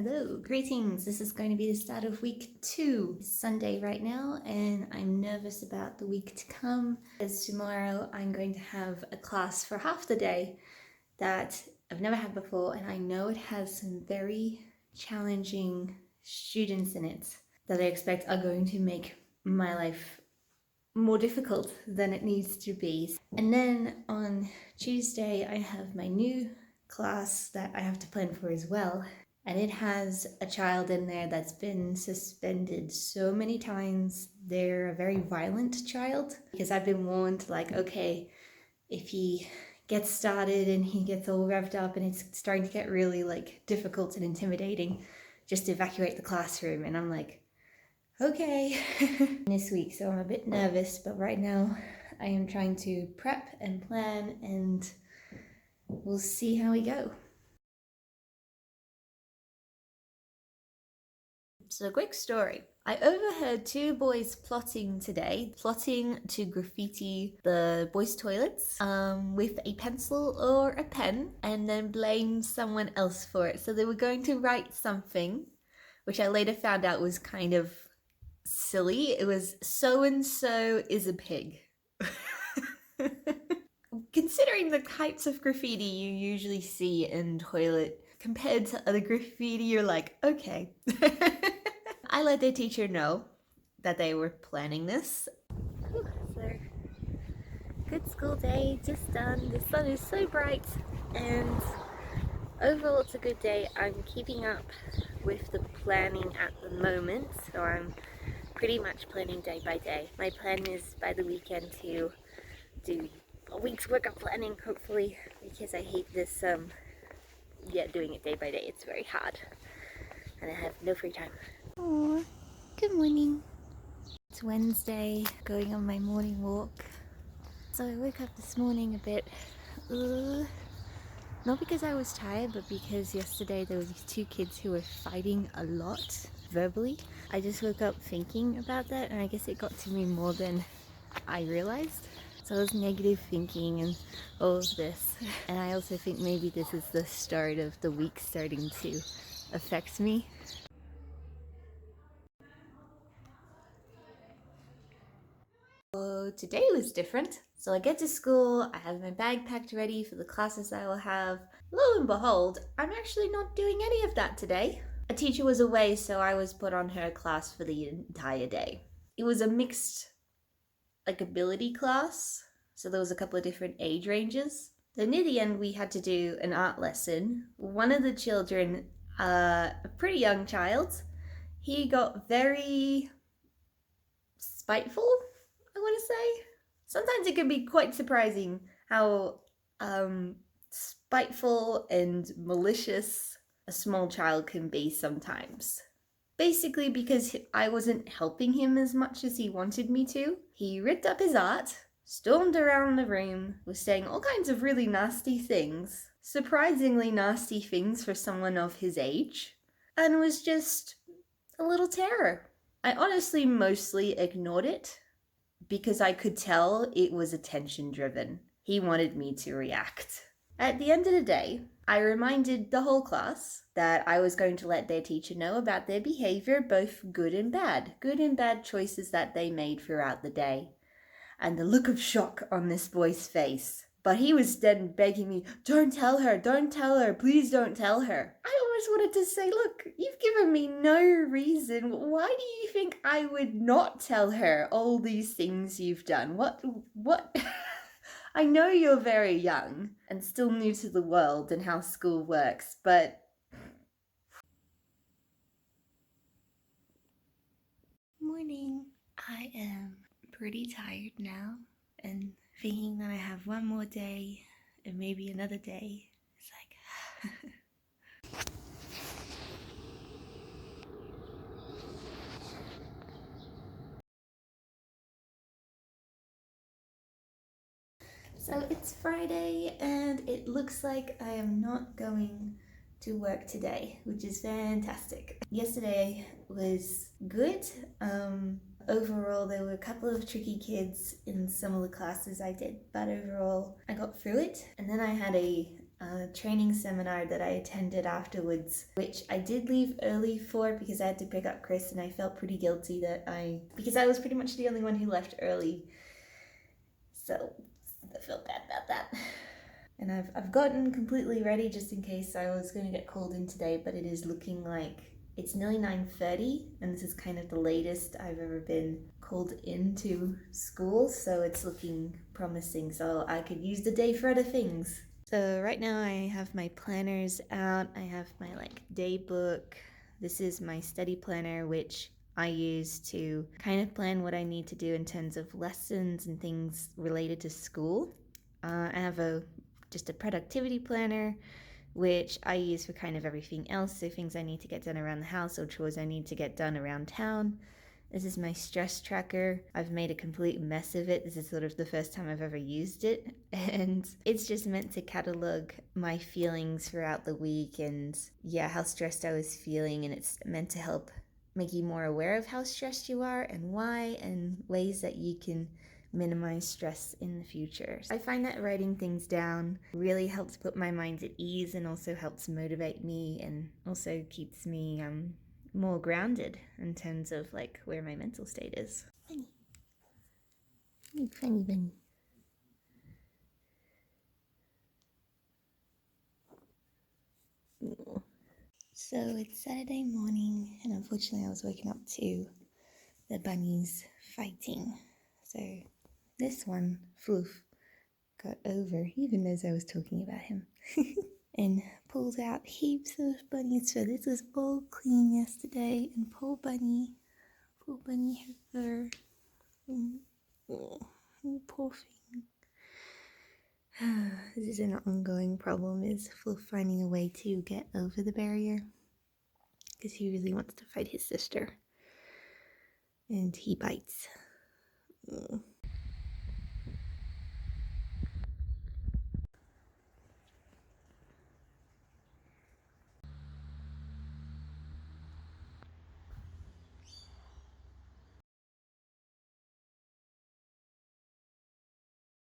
Hello, greetings. This is going to be the start of week 2. It's Sunday right now, and I'm nervous about the week to come as tomorrow I'm going to have a class for half the day that I've never had before, and I know it has some very challenging students in it that I expect are going to make my life more difficult than it needs to be. And then on Tuesday, I have my new class that I have to plan for as well. And it has a child in there that's been suspended so many times. They're a very violent child because I've been warned, like, okay, if he gets started and he gets all revved up and it's starting to get really like difficult and intimidating, just evacuate the classroom. And I'm like, okay, this week, so I'm a bit nervous, but right now I am trying to prep and plan and we'll see how we go. So, quick story. I overheard two boys plotting to graffiti the boys' toilets with a pencil or a pen and then blame someone else for it. So they were going to write something, which I later found out was kind of silly. It was "so and so is a pig." Considering the types of graffiti you usually see in toilet compared to other graffiti, you're like, okay. I let their teacher know that they were planning this. So, good school day, just done. The sun is so bright, and overall it's a good day. I'm keeping up with the planning at the moment, so I'm pretty much planning day by day. My plan is by the weekend to do a week's work of planning, hopefully, because I hate this, doing it day by day. It's very hard, and I have no free time. Aww, good morning. It's Wednesday, going on my morning walk. So I woke up this morning a bit, not because I was tired, but because yesterday there were these two kids who were fighting a lot verbally. I just woke up thinking about that, and I guess it got to me more than I realized. So I was negative thinking and all of this. And I also think maybe this is the start of the week starting to affect me. So today was different. So I get to school, I have my bag packed ready for the classes I will have. Lo and behold, I'm actually not doing any of that today. A teacher was away, so I was put on her class for the entire day. It was a mixed ability class, so there was a couple of different age ranges. Then near the end we had to do an art lesson. One of the children, a pretty young child, he got very spiteful, I want to say. Sometimes it can be quite surprising how spiteful and malicious a small child can be sometimes. Basically, because I wasn't helping him as much as he wanted me to, he ripped up his art, stormed around the room, was saying all kinds of really nasty things, surprisingly nasty things for someone of his age, and was just a little terror. I honestly mostly ignored it because I could tell it was attention driven. He wanted me to react. At the end of the day, I reminded the whole class that I was going to let their teacher know about their behavior, both good and bad choices that they made throughout the day. And the look of shock on this boy's face. But he was then begging me, don't tell her, please don't tell her. I almost wanted to say, look, you've given me no reason. Why do you think I would not tell her all these things you've done? What? I know you're very young and still new to the world and how school works, but... Morning. I am pretty tired now and thinking that I have one more day and maybe another day. It's like... So it's Friday and it looks like I am not going to work today, which is fantastic. Yesterday was good. Overall, there were a couple of tricky kids in some of the classes I did, but overall I got through it. And then I had a training seminar that I attended afterwards, which I did leave early for because I had to pick up Chris, and I felt pretty guilty because I was pretty much the only one who left early. So I felt bad about that. And I've gotten completely ready just in case I was going to get called in today, but it is looking like it's nearly 9:30, and this is kind of the latest I've ever been called into school, so it's looking promising. So I could use the day for other things. So right now I have my planners out. I have my day book. This is my study planner, which I use to kind of plan what I need to do in terms of lessons and things related to school. I have just a productivity planner, which I use for kind of everything else. So things I need to get done around the house or chores I need to get done around town. This is my stress tracker. I've made a complete mess of it. This is sort of the first time I've ever used it. And it's just meant to catalog my feelings throughout the week and, how stressed I was feeling. And it's meant to help make you more aware of how stressed you are and why, and ways that you can minimize stress in the future. I find that writing things down really helps put my mind at ease and also helps motivate me and also keeps me more grounded in terms of where my mental state is. Funny bunny. So it's Saturday morning, and unfortunately I was waking up to the bunnies fighting. So this one, Floof, got over even as I was talking about him. And pulled out heaps of bunnies. So this was all clean yesterday, and poor bunny had fur. Poor thing. This is an ongoing problem, is Floof finding a way to get over the barrier, because he really wants to fight his sister, and he bites.